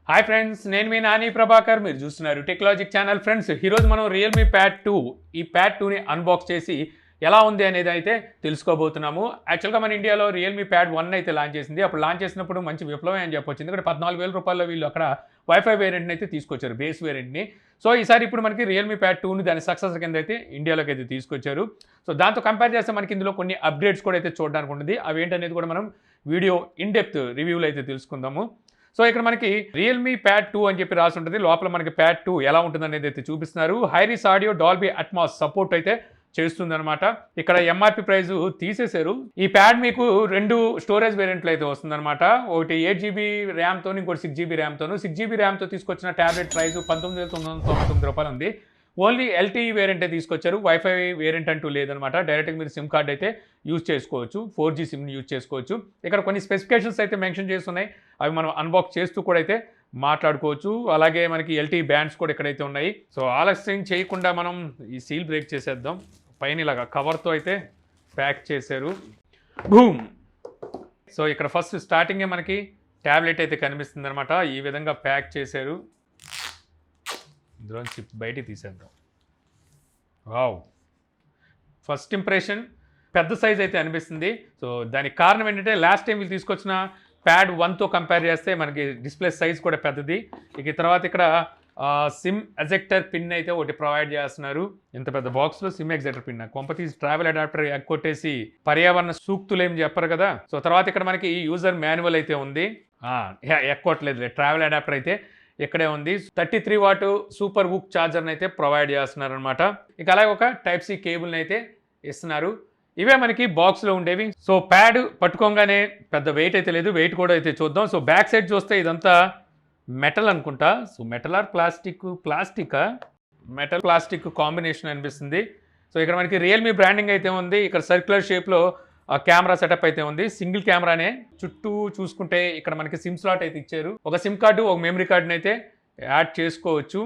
Hi friends, నేను మీ నాని ప్రభాకర్. మీరు చూస్తున్నారు టెక్నాలజిక్ ఛానల్. ఫ్రెండ్స్, ఈరోజు మనం రియల్మీ ప్యాడ్ 2 ఈ ప్యాడ్ 2ని అన్బాక్స్ చేసి ఎలా ఉంది అనేది అయితే తెలుసుకోబోతున్నాము. యాక్చువల్గా మన ఇండియాలో రియల్మీ ప్యాడ్ 1 అయితే లాంచ్ చేసింది. అప్పుడు లాంచ్ చేసినప్పుడు మంచి విప్లవం అని చెప్పొచ్చు. ఎందుకంటే 14,000 రూపాయల్లో వీళ్ళు అక్కడ వైఫై వేరియంట్ని అయితే తీసుకొచ్చారు, బేస్ వేరియంట్ని. సో ఈసారి ఇప్పుడు మనకి రియల్మీ ప్యాడ్ 2ని దాని సక్సెస్ కింద అయితే ఇండియాలోకి అయితే తీసుకొచ్చారు. సో దాంతో కంపేర్ చేస్తే మనకి ఇందులో కొన్ని అప్డేట్స్ కూడా అయితే చూడడానికి ఉంటుంది. అవి ఏంటనేది కూడా మనం వీడియో ఇన్ డెప్త్ రివ్యూలో అయితే తెలుసుకుందాము. సో ఇక్కడ మనకి రియల్మీ ప్యాడ్ 2 అని చెప్పి రాసి ఉంటుంది. లోపల మనకి ప్యాడ్ 2 ఎలా ఉంటుంది అనేది అయితే చూపిస్తున్నారు. Hi-res audio Dolby Atmos support అయితే చేస్తుందన్నమాట. ఇక్కడ ఎంఆర్పి ప్రైస్ తీసేశారు. ఈ ప్యాడ్ మీకు 2 స్టోరేజ్ వేరియంట్లు అయితే వస్తుందన్నమాట. ఒకటి 8GB ర్యామ్తో, ఇంకోటి 6GB ర్యామ్తోను. 6GB ర్యామ్తో తీసుకొచ్చిన ట్యాబ్లెట్ ప్రైస్ 19,999 రూపాయలు ఉంది. ఓన్లీ ఎల్టీఈ వేరియంటే తీసుకొచ్చారు. వైఫై వేరియంట్ అంటూ లేదనమాట. డైరెక్ట్గా మీరు సిమ్ కార్డ్ అయితే యూజ్ చేసుకోవచ్చు, 4G సిమ్ని యూజ్ చేసుకోవచ్చు. ఇక్కడ కొన్ని స్పెసిఫికేషన్స్ అయితే మెన్షన్ చేస్తున్నాయి. అవి మనం అన్బాక్స్ చేస్తూ కూడా అయితే మాట్లాడుకోవచ్చు. అలాగే మనకి ఎల్టీఈ బ్యాండ్స్ కూడా ఇక్కడైతే ఉన్నాయి. సో ఆలస్యం చేయకుండా మనం ఈ సీల్ బ్రేక్ చేసేద్దాం. పైన ఇలాగా కవర్తో అయితే ప్యాక్ చేశారు. బూమ్. సో ఇక్కడ ఫస్ట్ స్టార్టింగే మనకి ట్యాబ్లెట్ అయితే కనిపిస్తుంది అనమాట. ఈ విధంగా ప్యాక్ చేశారు. ఇందులోంచి బయటికి తీసేద్దాం. వావ్, ఫస్ట్ ఇంప్రెషన్ పెద్ద సైజ్ అయితే అనిపిస్తుంది. సో దానికి కారణం ఏంటంటే లాస్ట్ టైం వీళ్ళు తీసుకొచ్చిన ప్యాడ్ 1తో కంపేర్ చేస్తే మనకి డిస్ప్లే సైజ్ కూడా పెద్దది. ఇక తర్వాత ఇక్కడ సిమ్ ఎజెక్టర్ పిన్ అయితే ఒకటి ప్రొవైడ్ చేస్తున్నారు. ఇంత పెద్ద బాక్స్లో సిమ్ ఎగ్జెక్టర్ పిన్, కొంపతీసి ట్రావెల్ అడాప్టర్ ఎక్కొట్టేసి పర్యావరణ సూక్తులు ఏం చెప్పరు కదా. సో తర్వాత ఇక్కడ మనకి యూజర్ మాన్యువల్ అయితే ఉంది. ఎక్కొట్టలేదు, ట్రావెల్ అడాప్టర్ అయితే ఇక్కడే ఉంది. 33 వాట్ సూపర్ హుక్ ఛార్జర్ని అయితే ప్రొవైడ్ చేస్తున్నారు అనమాట. ఇక అలాగే ఒక టైప్ సి కేబుల్ని అయితే ఇస్తున్నారు. ఇవే మనకి బాక్స్లో ఉండేవి. సో ప్యాడ్ పట్టుకోగానే పెద్ద వెయిట్ అయితే లేదు. వెయిట్ కూడా అయితే చూద్దాం. సో బ్యాక్ సైడ్ చూస్తే ఇదంతా మెటల్ అనుకుంటా. సో మెటల్ ఆర్ ప్లాస్టికా మెటల్ ప్లాస్టిక్ కాంబినేషన్ అనిపిస్తుంది. సో ఇక్కడ మనకి రియల్మీ బ్రాండింగ్ అయితే ఉంది. ఇక్కడ సర్క్యులర్ షేప్లో కెమెరా సెటప్ అయితే ఉంది. సింగిల్ కెమెరానే. చుట్టూ చూసుకుంటే ఇక్కడ మనకి సిమ్ స్లాట్ అయితే ఇచ్చారు. ఒక సిమ్ కార్డు, ఒక మెమరీ కార్డుని అయితే యాడ్ చేసుకోవచ్చు.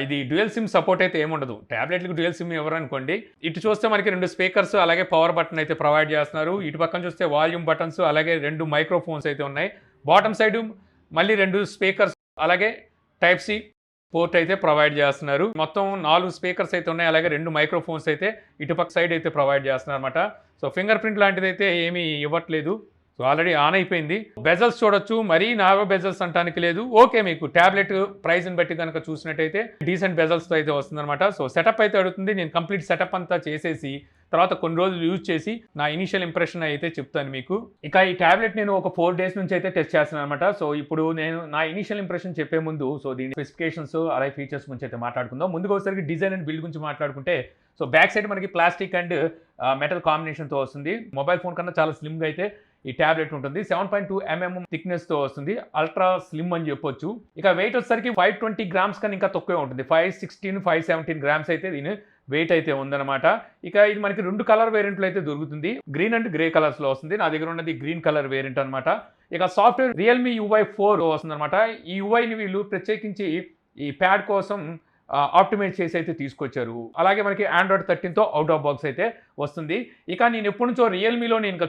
ఇది డ్యూయల్ సిమ్ సపోర్ట్ అయితే ఏముండదు. ట్యాబ్లెట్లకు డ్యూయల్ సిమ్ ఎవరు అనుకోండి. ఇటు చూస్తే మనకి 2 స్పీకర్స్, అలాగే పవర్ బటన్ అయితే ప్రొవైడ్ చేస్తున్నారు. ఇటు పక్కన చూస్తే వాల్యూమ్ బటన్స్, అలాగే 2 మైక్రోఫోన్స్ అయితే ఉన్నాయి. బాటమ్ సైడ్ మళ్ళీ 2 స్పీకర్స్, అలాగే టైప్ సి పోర్ట్ అయితే ప్రొవైడ్ చేస్తున్నారు. మొత్తం 4 స్పీకర్స్ అయితే ఉన్నాయి. అలాగే 2 మైక్రోఫోన్స్ అయితే ఇటుపక్క సైడ్ అయితే ప్రొవైడ్ చేస్తున్నారు అనమాట. సో ఫింగర్ ప్రింట్ లాంటిది అయితే ఏమీ ఇవ్వట్లేదు. సో ఆల్రెడీ ఆన్ అయిపోయింది. బెజల్స్ చూడొచ్చు, మరీ నావో బెజల్స్ అంటానికి లేదు. ఓకే, మీకు ట్యాబ్లెట్ ప్రైస్ని బట్టి కనుక చూసినట్టయితే డీసెంట్ బెజల్స్తో అయితే వస్తుందన్నమాట. సో సెటప్ అయితే అడుగుతుంది. నేను కంప్లీట్ సెటప్ అంతా చేసేసి తర్వాత కొన్ని రోజులు యూజ్ చేసి నా ఇనిషియల్ ఇంప్రెషన్ అయితే చెప్తాను మీకు. ఇక ఈ ట్యాబ్లెట్ నేను ఒక 4 డేస్ నుంచి అయితే టెస్ట్ చేస్తున్నాను అనమాట. సో ఇప్పుడు నేను నా ఇనిషియల్ ఇంప్రెషన్ చెప్పే ముందు సో దీని స్పెసిఫికేషన్స్, అలాగే ఫీచర్స్ గురించి అయితే మాట్లాడుకుందాం. ముందుగా ఒకసారి డిజైన్ అండ్ బిల్డ్ గురించి మాట్లాడుకుంటే, సో బ్యాక్ సైడ్ మనకి ప్లాస్టిక్ అండ్ మెటల్ కాంబినేషన్తో వస్తుంది. మొబైల్ ఫోన్ కన్నా చాలా స్లిమ్గా అయితే ఈ ట్యాబ్లెట్ ఉంటుంది. 7.2 mm థిక్నెస్తో వస్తుంది. అల్ట్రా స్లిమ్ అని చెప్పొచ్చు. ఇక వెయిట్ వచ్చేసరికి 520 గ్రామ్స్ కన్నా ఇంకా తక్కువే ఉంటుంది. 516, 517 గ్రామ్స్ అయితే దీని వెయిట్ అయితే ఉందన్నమాట. ఇక ఇది మనకి 2 కలర్ వేరియంట్లు అయితే దొరుకుతుంది. గ్రీన్ అండ్ గ్రే కలర్స్లో వస్తుంది. నా దగ్గర ఉన్నది గ్రీన్ కలర్ వేరియంట్ అనమాట. ఇక సాఫ్ట్వేర్ రియల్మీ UI 4 వస్తుందన్నమాట. ఈ యూఐని వీళ్ళు ప్రత్యేకించి ఈ ప్యాడ్ కోసం ఆప్టిమైజ్ చేసి అయితే తీసుకొచ్చారు. అలాగే మనకి Android 13తో అవుట్ ఆఫ్ బాక్స్ అయితే వస్తుంది. ఇక నేను ఎప్పటి నుంచో రియల్మీలో నేను ఇంకా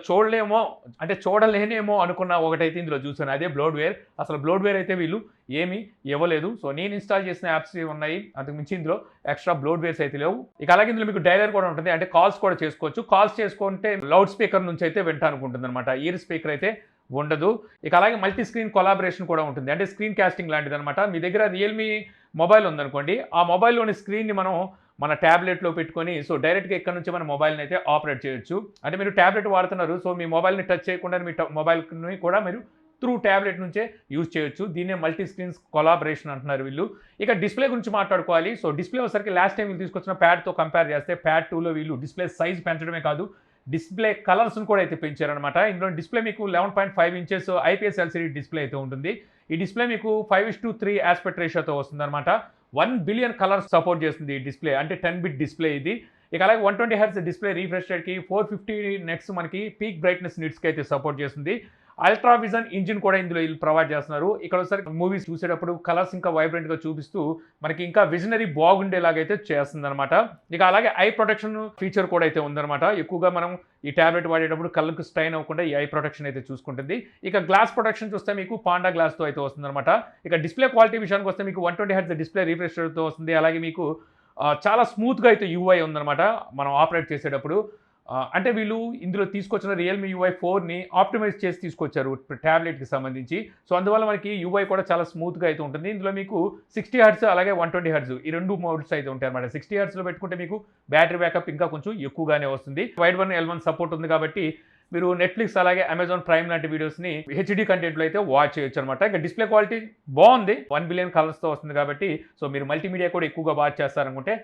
చూడలేనేమో అనుకున్న ఒకటైతే ఇందులో చూసాను. అదే బ్లోడ్వేర్. అసలు బ్లోడ్వేర్ అయితే వీళ్ళు ఏమీ ఇవ్వలేదు. సో నేను ఇన్స్టాల్ చేసిన యాప్స్ ఉన్నాయి, అంతకు మించి ఇందులో ఎక్స్ట్రా బ్లోడ్వేర్స్ అయితే లేవు. ఇక అలాగే ఇందులో మీకు డైలర్ కూడా ఉంటుంది. అంటే కాల్స్ కూడా చేసుకోవచ్చు. కాల్స్ చేసుకుంటే లౌడ్ స్పీకర్ నుంచి అయితే వింటానుకుంటుంది అనమాట. ఇయర్ స్పీకర్ అయితే ఉండదు. ఇక అలాగే మల్టీ స్క్రీన్ కొలాబరేషన్ కూడా ఉంటుంది. అంటే స్క్రీన్ కాస్టింగ్ లాంటిది అనమాట. మీ దగ్గర రియల్మీ మొబైల్ ఉందనుకోండి, ఆ మొబైల్లోని స్క్రీన్ని మనం మన ట్యాబ్లెట్లో పెట్టుకొని సో డైరెక్ట్గా ఇక్కడ నుంచి మన మొబైల్ని అయితే ఆపరేట్ చేయొచ్చు. అంటే మీరు ట్యాబ్లెట్ వాడుతున్నారు, సో మీ మొబైల్ని టచ్ చేయకుండా మీ మొబైల్ని కూడా మీరు త్రూ ట్యాబ్లెట్ నుంచే యూజ్ చేయొచ్చు. దీన్నే మల్టీ స్క్రీన్స్ కొలాబరేషన్ అంటున్నారు వీళ్ళు. ఇక డిస్ప్లే గురించి మాట్లాడుకోవాలి. సో డిస్ప్లే వచ్చేసరికి లాస్ట్ టైం వీళ్ళు తీసుకొచ్చిన ప్యాడ్తో కంపేర్ చేస్తే ప్యాడ్ 2లో వీళ్ళు డిస్ప్లే సైజ్ పెంచడమే కాదు, డిస్ప్లే కలర్స్ను కూడా అయితే పెంచారనమాట. ఇందులో డిస్ప్లే మీకు 11.5 ఇంచెస్ IPS LCD డిస్ప్లే అయితే ఉంటుంది. ఈ డిస్ప్లే మీకు 5:3 ఆస్పెక్ట్ రేషియోతో వస్తుందన్నమాట. 1 బిలియన్ కలర్స్ సపోర్ట్ చేస్తుంది ఈ డిస్ప్లే. అంటే 10 బిట్ డిస్ప్లే ఇది. ఇక అలాగే 120 Hz డిస్ప్లే రీఫ్రెష్ రేట్కి 450 నెట్స్ మనకి పీక్ బ్రైట్నెస్ నిట్స్కి అయితే సపోర్ట్ చేస్తుంది. అల్ట్రా విజన్ ఇంజిన్ కూడా ఇందులో వీళ్ళు ప్రొవైడ్ చేస్తున్నారు. ఇక్కడ ఒకసారి మూవీస్ చూసేటప్పుడు కలర్స్ ఇంకా వైబ్రెంట్గా చూపిస్తూ మనకి ఇంకా విజనరీ బాగుండేలాగైతే చేస్తుంది అనమాట. ఇక అలాగే ఐ ప్రొటెక్షన్ ఫీచర్ కూడా అయితే ఉందన్నమాట. ఎక్కువగా మనం ఈ ట్యాబ్లెట్ వాడేటప్పుడు కళ్ళకు స్ట్రైన్ అవ్వకుండా ఈ ఐ ప్రొటెక్షన్ అయితే చూసుకుంటుంది. ఇక గ్లాస్ ప్రొటెక్షన్ చూస్తే మీకు పాండా గ్లాస్తో అయితే వస్తుందన్నమాట. ఇక డిస్ప్లే క్వాలిటీ విషయానికి వస్తే మీకు 120 Hz డిస్ప్లే రిఫ్రెష్ రేట్తో వస్తుంది. అలాగే మీకు చాలా స్మూత్గా అయితే యూఐ ఉందన్నమాట మనం ఆపరేట్ చేసేటప్పుడు. అంటే వీళ్ళు ఇందులో తీసుకొచ్చిన రియల్మీ యూఐ 4ని ఆప్టిమైజ్ చేసి తీసుకొచ్చారు ట్యాబ్లెట్కి సంబంధించి. సో అందువల్ల మనకి యూఐ కూడా చాలా స్మూత్గా అయితే ఉంటుంది. ఇందులో మీకు 60 Hz అలాగే 120 Hz ఈ రెండు మోడ్స్ అయితే ఉంటాయి అనమాట. 60 Hzలో పెట్టుకుంటే మీకు బ్యాటరీ బ్యాకప్ ఇంకా కొంచెం ఎక్కువగానే వస్తుంది. వైడ్ 1 L1 సపోర్ట్ ఉంది కాబట్టి మీరు నెట్ఫ్లిక్స్ అలాగే అమెజాన్ ప్రైమ్ లాంటి వీడియోస్ని హెచ్డీ కంటెంట్లో అయితే వాచ్ చేయొచ్చు అనమాట. ఇక డిస్ప్లే క్వాలిటీ బాగుంది, 1 బిలియన్ కలర్స్తో వస్తుంది కాబట్టి సో మీరు మల్టీమీడియా కూడా ఎక్కువగా వాచ్ చేస్తారనుకుంటే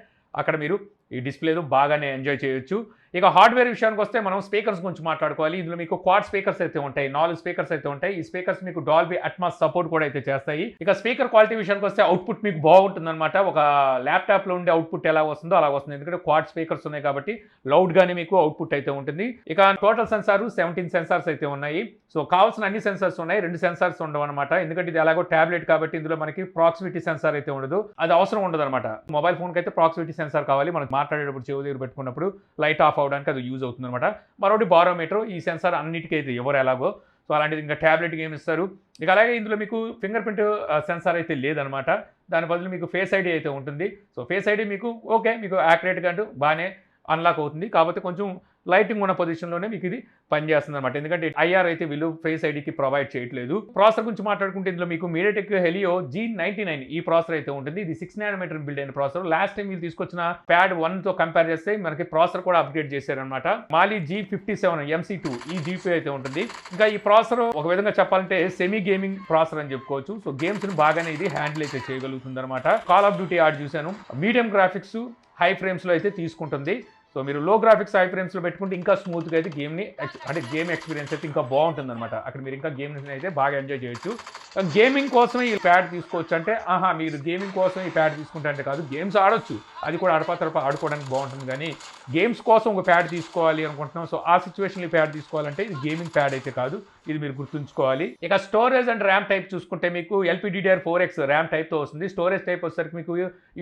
అక్కడ మీరు ఈ డిస్ప్లేలో బాగానే ఎంజాయ్ చేయొచ్చు. ఇక హార్డ్వేర్ విషయానికి వస్తే మనం స్పీకర్స్ గురించి మాట్లాడుకోవాలి. ఇందులో మీకు క్వాడ్ స్పీకర్స్ అయితే ఉంటాయి, 4 స్పీకర్స్ అయితే ఉంటాయి. ఈ స్పీకర్స్ మీకు డాల్బీ అట్మాస్ సపోర్ట్ కూడా అయితే చేస్తాయి. ఇక స్పీకర్ క్వాలిటీ విషయానికి వస్తే అవుట్పుట్ మీకు బాగుంటుందన్నమాట. ఒక ల్యాప్టాప్లో ఉండే అవుట్పుట్ ఎలా వస్తుందో అలా వస్తుంది, ఎందుకంటే క్వాడ్ స్పీకర్స్ ఉన్నాయి కాబట్టి లౌడ్గానే మీకు అవుట్పుట్ అయితే ఉంటుంది. ఇక టోటల్ సెన్సార్ 17 సెన్సార్స్ అయితే ఉన్నాయి. సో కావాల్సిన అన్ని సెన్సార్స్ ఉన్నాయి, 2 సెన్సార్స్ ఉండవు అనమాట. ఎందుకంటే ఇది ఎలాగో ట్యాబ్లెట్ కాబట్టి ఇందులో మనకి ప్రాక్సిమిటీ సెన్సార్ అయితే ఉండదు, అది అవసరం ఉండదు అనమాట. మొబైల్ ఫోన్కి అయితే ప్రాక్సిమిటీ సెన్సార్ కావాలి, మనం మాట్లాడేటప్పుడు చెవి దగ్గర పెట్టుకున్నప్పుడు లైట్ ఆఫ్ అవడానికి అది యూజ్ అవుతుంది అనమాట. మరొకటి బారోమీటర్, ఈ సెన్సార్ అన్నిటికీ అయితే ఎవరు ఎలాగో, సో అలాంటిది ఇంకా ట్యాబ్లెట్కి ఏమి ఇస్తారు. ఇక అలాగే ఇందులో మీకు ఫింగర్ ప్రింట్ సెన్సార్ అయితే లేదనమాట, దాని బదులు మీకు ఫేస్ ఐడి అయితే ఉంటుంది. సో ఫేస్ ఐడి మీకు ఓకే, మీకు యాక్యురేట్గా అంటూ బాగానే అన్లాక్ అవుతుంది. కాకపోతే కొంచెం లైటింగ్ ఉన్న పొజిషన్లోనే మీకు ఇది పనిచేస్తుంది అనమాట, ఎందుకంటే ఐఆర్ అయితే వీళ్ళు ఫేస్ ఐడికి ప్రొవైడ్ చేయట్లేదు. ప్రాసెసర్ గురించి మాట్లాడుకుంటే ఇందులో మీకు మీడియాటెక్ హెలియో G99 ఈ ప్రాసెసర్ అయితే ఉంటుంది. ఇది 6 nm బిల్డ్ అయిన ప్రాసెసర్. లాస్ట్ టైం వీళ్ళు తీసుకొచ్చిన ప్యాడ్ 1తో కంపేర్ చేస్తే మనకి ప్రాసెసర్ కూడా అప్గ్రేడ్ చేశారనమాట. మాలి G57 MC2 ఈ జీపీ అయితే ఉంటుంది. ఇంకా ఈ ప్రాసెసర్ ఒక విధంగా చెప్పాలంటే సెమీ గేమింగ్ ప్రాసెసర్ అని చెప్పుకోవచ్చు. సో గేమ్స్ని బాగానే ఇది హ్యాండిల్ అయితే చేయగలుగుతుంది అనమాట. కాల్ ఆఫ్ డ్యూటీ ఆడ్ చూశాను, మీడియం గ్రాఫిక్స్ హై ఫ్రేమ్స్లో అయితే తీసుకుంటుంది. సో మీరు లో గ్రాఫిక్స్ హై ఫ్రేమ్స్లో పెట్టుకుంటే ఇంకా స్మూత్గా అయితే గేమ్ని అంటే గేమ్ ఎక్స్పీరియన్స్ అయితే ఇంకా బాగుంటుంది అనమాట. అక్కడ మీరు ఇంకా గేమ్ని అయితే బాగా ఎంజాయ్ చేయొచ్చు. గేమింగ్ కోసం ఈ ప్యాడ్ తీసుకోవచ్చు అంటే మీరు గేమింగ్ కోసం ఈ ప్యాడ్ తీసుకుంటే అంటే కాదు, గేమ్స్ ఆడొచ్చు, అది కూడా అడపతరప ఆడుకోవడానికి బాగుంటుంది. కానీ గేమ్స్ కోసం ఒక ప్యాడ్ తీసుకోవాలి అనుకుంటున్నాం, సో ఆ సిచ్యువేషన్లో ఈ ప్యాడ్ తీసుకోవాలంటే ఇది గేమింగ్ ప్యాడ్ అయితే కాదు, ఇది మీరు గుర్తుంచుకోవాలి. ఇక స్టోరేజ్ అండ్ ర్యామ్ టైప్ చూసుకుంటే మీకు LPDDR4X ర్యామ్ టైప్తో వస్తుంది. స్టోరేజ్ టైప్ వచ్చేసరికి మీకు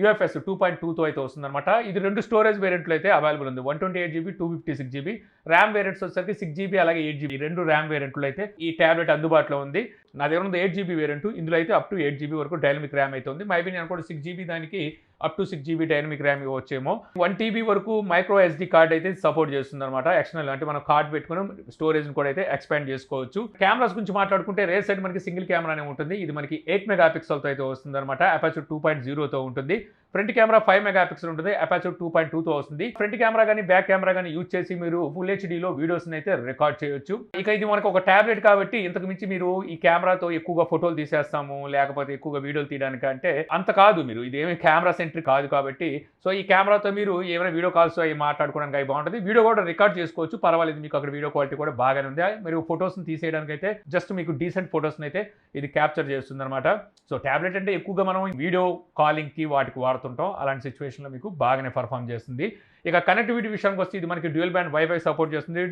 UFS 2.2తో అయితే వస్తుంది అనమాట. ఇది 2 స్టోరేజ్ వేరియంట్లు అయితే అవైలబుల్ ఉంది, 128GB 256GB. ర్యామ్ వేరియంట్స్ వచ్చేసరికి 6GB అలాగే 8GB 2 ర్యామ్ వేరియంట్లు అయితే ఈ ట్యాబ్లెట్ అందుబాటులో ఉంది. నా దగ్గర ఉంది 8GB వేరియంట్, ఇందులో అయితే అప్ టు 8GB వరకు డైనమిక్ ర్యామ్ అయితే ఉంది. మైబీ నేను కూడా 6GB దానికి up to 6GB dynamic RAM ఇవ్వచ్చేమో. 1TB వరకు మైక్రో SD కార్డ్ అయితే సపోర్ట్ చేస్తుంది అనమాట. ఎక్స్టర్నల్ అంటే మనం కార్డ్ పెట్టుకుని స్టోరేజ్ని కూడా అయితే ఎక్స్పాండ్ చేసుకోవచ్చు. కెమెరాస్ గురించి మాట్లాడుకుంటే రేర్ సైడ్ మనకి సింగిల్ కెమెరానే ఉంటుంది. ఇది మనకి 8 మెగాపిక్సెల్తో అయితే వస్తుంది అనమాట. అపాచర్ 2.0తో ఉంటుంది. ఫ్రంట్ కెమెరా 5 మెగాపిక్సెల్ ఉంటుంది, అపాచర్ 2.2తో వస్తుంది. ఫ్రంట్ కెమెరా కానీ బ్యాక్ కెమెరా కానీ యూజ్ చేసి మీరు ఫుల్ హెచ్డీలో వీడియోస్ని అయితే రికార్డ్ చేయొచ్చు. ఇక ఇది మనకు ఒక ట్యాబ్లెట్ కాబట్టి ఇంతకు మించి మీరు ఈ కెమెరాతో ఎక్కువగా ఫోటోలు తీసేస్తాము లేకపోతే ఎక్కువగా వీడియోలు తీయడానికి అంటే అంత కాదు, మీరు ఇదేమి కెమెరా సెంట్రిక్ కాదు కాబట్టి సో ఈ కెమెరాతో మీరు ఏమైనా వీడియో కాల్స్ అవి మాట్లాడుకోవడానికి అవి బాగుంటుంది. వీడియో కూడా రికార్డ్ చేసుకోవచ్చు, పర్వాలేదు, మీకు అక్కడ వీడియో క్వాలిటీ కూడా బాగానే ఉంది. మీరు ఫొటోస్ని తీసేయడానికి అయితే జస్ట్ మీకు డీసెంట్ ఫొటోస్ని అయితే ఇది క్యాప్చర్ చేస్తుంది అనమాట. సో ట్యాబ్లెట్ అంటే ఎక్కువగా మనం వీడియో కాలింగ్కి వాటికి వాడుతుంటాం, అలాంటి సిచ్యువేషన్లో మీకు బాగానే పర్ఫామ్ చేస్తుంది. ఇక కనెక్టివిటీ విషయానికి వస్తే ఇది మనకి డ్యూయల్ బ్యాండ్ వైఫై సపోర్ట్ చేస్తుంది,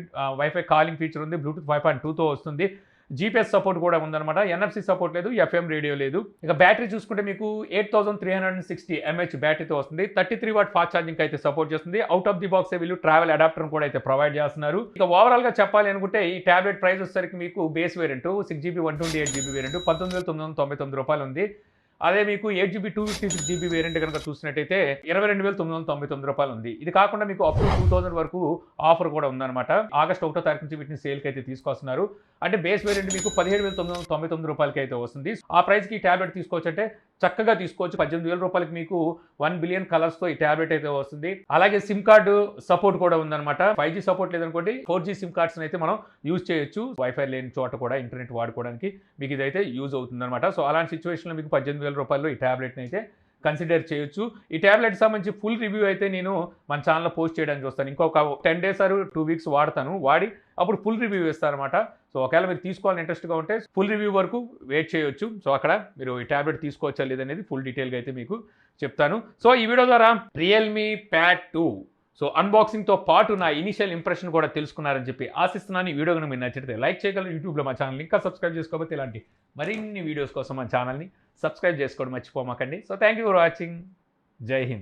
వైఫై కాలింగ్ ఫీచర్ ఉంది, బ్లూటూత్ 5.2తో వస్తుంది, GPS సపోర్ట్ కూడా ఉందన్నమాట. NFC సపోర్ట్ లేదు, FM రేడియో లేదు. ఇక బ్యాటరీ చూసుకుంటే మీకు 8360 mAh బ్యాటరీతో వస్తుంది. 33 వాట్ ఫాస్ట్ ఛార్జింగ్ అయితే సపోర్ట్ చేస్తుంది. అవుట్ ఆఫ్ ది బాక్స్ వీళ్ళు ట్రావెల్ అడాప్టర్ కూడా అయితే ప్రొవైడ్ చేస్తున్నారు. ఇక ఓవరాల్ గా చెప్పాలి అనుకుంటే ఈ టాబ్లెట్ ప్రైస్ వచ్చేసరికి మీకు base variant 6GB 128GB variant 19,999 రూపాయలు ఉంది. అదే మీకు 8GB 256GB వేరియంట్ కనుక చూసినట్టయితే 22,999 రూపాయలు ఉంది. ఇది కాకుండా మీకు అప్ టు 2000 వరకు ఆఫర్ కూడా ఉందన్నమాట. ఆగస్ట్ 1వ తారీఖు నుంచి వీటిని సేల్కి అయితే తీసుకొస్తున్నారు. అంటే బేస్ వేరియంట్ మీకు 17,999 రూపాయలకి అయితే వస్తుంది. ఆ ప్రైస్కి ఈ ట్యాబ్లెట్ తీసుకోవచ్చు అంటే చక్కగా తీసుకోవచ్చు. 18,000 రూపాయలకి మీకు 1 బిలియన్ కలర్స్తో ఈ ట్యాబ్లెట్ అయితే వస్తుంది. అలాగే సిమ్ కార్డు సపోర్ట్ కూడా ఉందన్నమాట. 5G సపోర్ట్ లేదనుకోండి 4G సిమ్ కార్డ్స్ అయితే మనం యూజ్ చేయొచ్చు. వైఫై లేని చోట కూడా ఇంటర్నెట్ వాడుకోవడానికి మీకు ఇదైతే యూజ్ అవుతుంది అనమాట. సో అలాంటి సిచ్యువేషన్లో మీకు 18,000 రూపాయల్లో ఈ ట్యాబ్లెట్ని అయితే కన్సిడర్ చేయొచ్చు. ఈ ట్యాబ్లెట్ సంబంధించి ఫుల్ రివ్యూ అయితే నేను మన ఛానల్లో పోస్ట్ చేయడానికి చూస్తాను. ఇంకొక 10 days ఆర్ 2 weeks వాడతాను, వాడి అప్పుడు ఫుల్ రివ్యూ ఇస్తాను అనమాట. సో ఒకవేళ మీరు తీసుకోవాలని ఇంట్రెస్ట్గా ఉంటే ఫుల్ రివ్యూ వరకు వెయిట్ చేయొచ్చు. సో అక్కడ మీరు ఈ ట్యాబ్లెట్ తీసుకోవచ్చా లేదనేది ఫుల్ డీటెయిల్గా అయితే మీకు చెప్తాను. సో ఈ వీడియో ద్వారా రియల్మీ ప్యాడ్ 2 సో అన్బాక్సింగ్తో పాటు నా ఇనిషియల్ ఇంప్రెషన్ కూడా తెలుసుకున్నారని చెప్పి ఆశిస్తున్నాను. ఈ వీడియో కనుక మీరు నచ్చితే లైక్ చేయగలరు. యూట్యూబ్లో మా ఛానల్ ఇంకా సబ్స్క్రైబ్ చేసుకోకపోతే ఇలాంటి మరిన్ని వీడియోస్ కోసం మా ఛానల్ని సబ్స్క్రైబ్ చేసుకోవడం మర్చిపోమాకండి. So thank you for watching. జై హింద్.